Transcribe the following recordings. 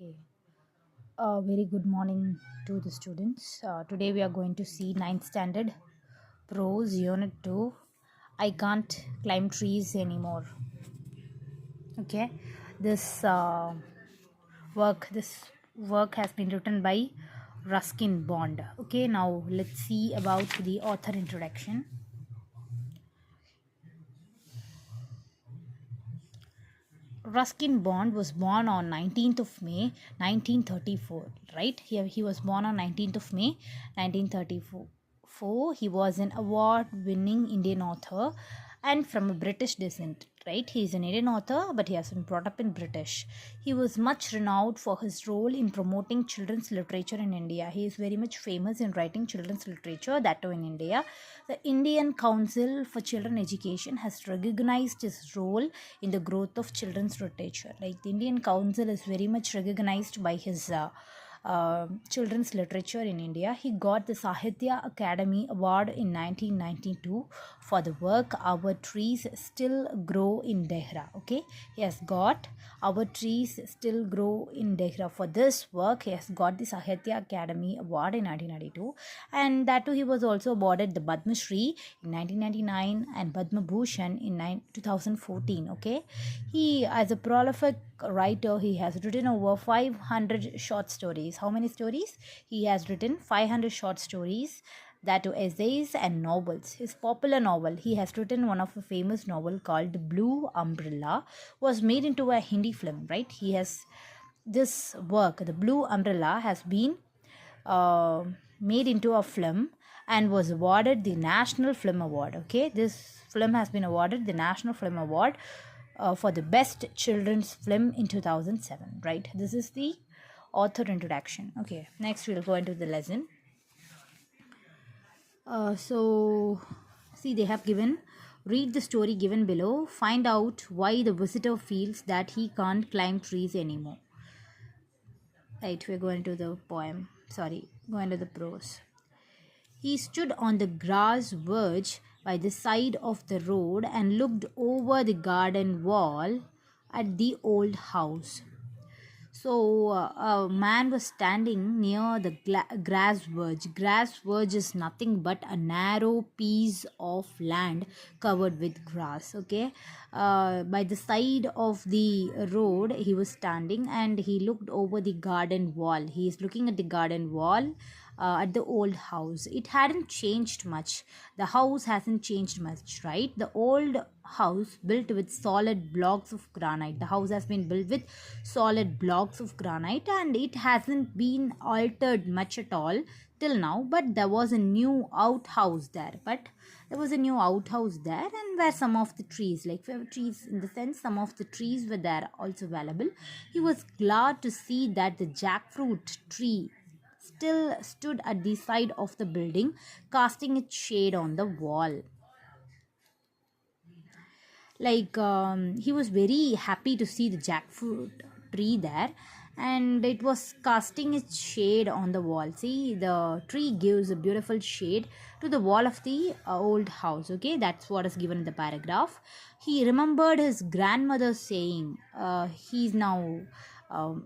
Okay. Very good morning to the students. Today we are going to see ninth standard prose unit 2. I can't climb trees anymore. Okay. This work has been written by Ruskin Bond. Okay, now let's see about the author introduction. Ruskin Bond was born on 19th of May 1934, right? He was born on 19th of May 1934. He was an award winning Indian author and from a British descent, right? He is an Indian author, but he has been brought up in British. He was much renowned for his role in promoting children's literature in India. He is very much famous in writing children's literature, that too in India. The Indian Council for Children Education has recognized his role in the growth of children's literature. Like the Indian Council is very much recognized by his children's literature in India. He got the Sahitya Academy Award in 1992 for the work Our Trees Still Grow in Dehra. Okay, he has got Our Trees Still Grow in Dehra. For this work, he has got the Sahitya Academy Award in 1992, and that too he was also awarded the Padma Shri in 1999 and Padma Bhushan in 2014. Okay, he as a prolific writer, he has written over 500 short stories. How many stories? He has written 500 short stories, that to essays and novels. His popular novel, he has written one of a famous novel called Blue Umbrella, was made into a Hindi film, right? He has this work, The Blue Umbrella, has been uh, made into a film and was awarded the National Film Award. Okay, this film has been awarded the National Film Award for the best children's film in 2007, right? This is the author introduction. Okay, next we'll go into the lesson. So see, they have given, read the story given below, find out why the visitor feels that he can't climb trees anymore. Right, we're going to the poem, sorry, going to the prose. He stood on the grass verge by the side of the road and looked over the garden wall at the old house. So, a man was standing near the grass verge. Grass verge is nothing but a narrow piece of land covered with grass. Okay, by the side of the road, he was standing and he looked over the garden wall. He is looking at the garden wall at the old house. It hadn't changed much. The house hasn't changed much, right? The old house built with solid blocks of granite. The house has been built with solid blocks of granite and it hasn't been altered much at all till now. But there was a new outhouse there. And where some of the trees, like trees in the sense, some of the trees were there also available. He was glad to see that the jackfruit tree still stood at the side of the building, casting its shade on the wall. He was very happy to see the jackfruit tree there, and it was casting its shade on the wall. See, the tree gives a beautiful shade to the wall of the old house. Okay, that's what is given in the paragraph. He remembered his grandmother saying, he's now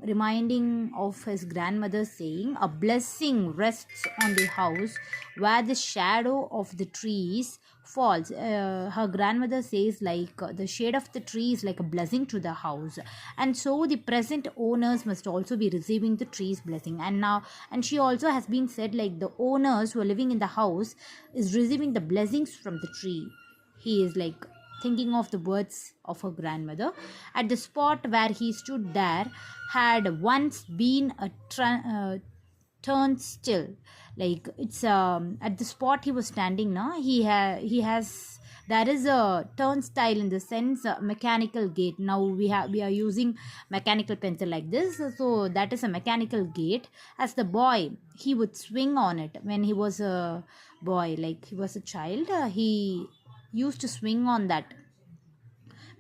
reminding of his grandmother saying, a blessing rests on the house where the shadow of the trees falls. Her grandmother says, the shade of the tree is like a blessing to the house, and so the present owners must also be receiving the tree's blessing. And she also has been said, like the owners who are living in the house is receiving the blessings from the tree. He is like thinking of the words of her grandmother. At the spot where he stood there had once been a turnstile. Like it's at the spot he was standing now, he has, there is a turnstile, in the sense mechanical gate. Now we are using mechanical pencil like this, so that is a mechanical gate. As the boy, he would swing on it when he was a boy, like he was a child, he used to swing on that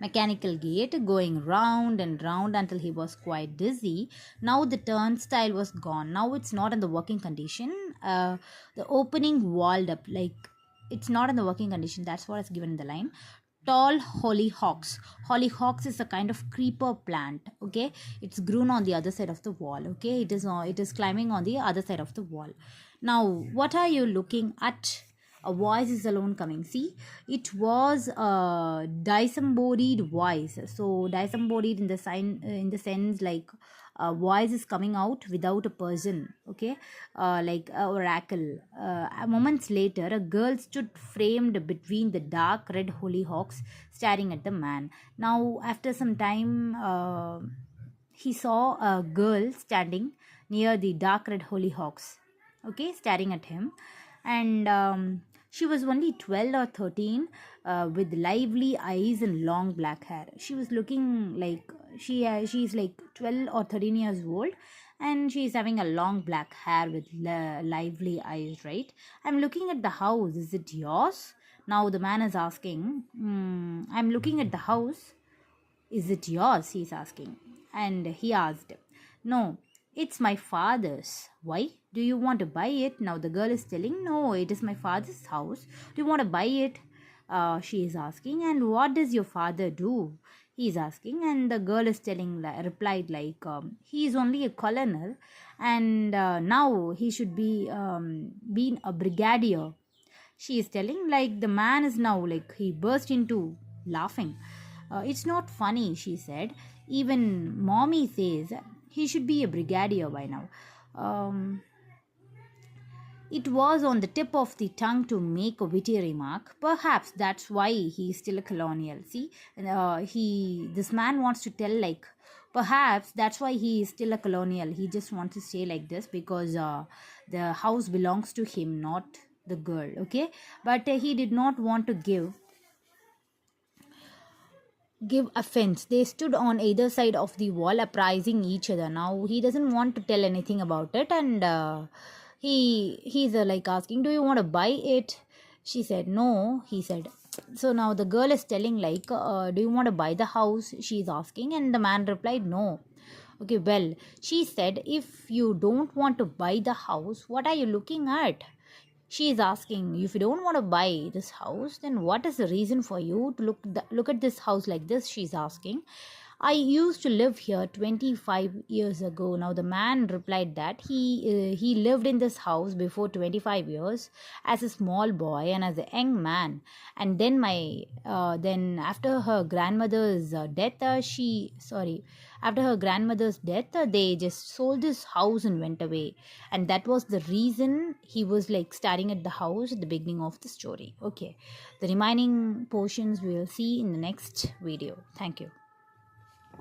mechanical gate, going round and round until he was quite dizzy. Now the turnstile was gone. Now it's not in the working condition. The opening walled up, like it's not in the working condition. That's what is given in the line. tall hollyhocks. Hollyhocks is a kind of creeper plant. Okay, it's grown on the other side of the wall. Okay, it is climbing on the other side of the wall. Now, what are you looking at? A voice is alone coming. See, it was a disembodied voice. So disembodied in the sign, in the sense like a voice is coming out without a person. Okay, like a oracle. Moments later, a girl stood framed between the dark red hollyhocks, staring at the man. Now, after some time, he saw a girl standing near the dark red hollyhocks. Okay, staring at him, and she was only 12 or 13, with lively eyes and long black hair. She was looking like she's like 12 or 13 years old, and she's having a long black hair with lively eyes, right? I'm looking at the house. Is it yours? Now the man is asking, I'm looking at the house. Is it yours? He's asking. And he asked, no, it's my father's. Why? Do you want to buy it? Now the girl is telling, no, it is my father's house. Do you want to buy it? She is asking. And what does your father do? He is asking. And the girl is telling, replied like, he is only a colonel, and now he should be being a brigadier. She is telling, like, the man is now, like, he burst into laughing. It's not funny, she said. Even mommy says he should be a brigadier by now. It was on the tip of the tongue to make a witty remark. Perhaps that's why he's still a colonial. See, this man wants to tell, like, perhaps that's why he is still a colonial. He just wants to say like this because the house belongs to him, not the girl. Okay, but he did not want to give offense. They stood on either side of the wall, apprising each other. Now he doesn't want to tell anything about it, and he's like asking, "Do you want to buy it?" She said, "No." He said. So now the girl is telling, like, "Do you want to buy the house?" She's asking, and the man replied, "No." Okay, well, she said, "If you don't want to buy the house, what are you looking at?" She is asking, if you don't want to buy this house, then what is the reason for you to look at this house like this? She's asking. I used to live here 25 years ago. Now the man replied that he lived in this house before 25 years as a small boy and as a young man. And then after her grandmother's death, after her grandmother's death, they just sold this house and went away. And that was the reason he was like staring at the house at the beginning of the story. Okay, the remaining portions we will see in the next video. Thank you.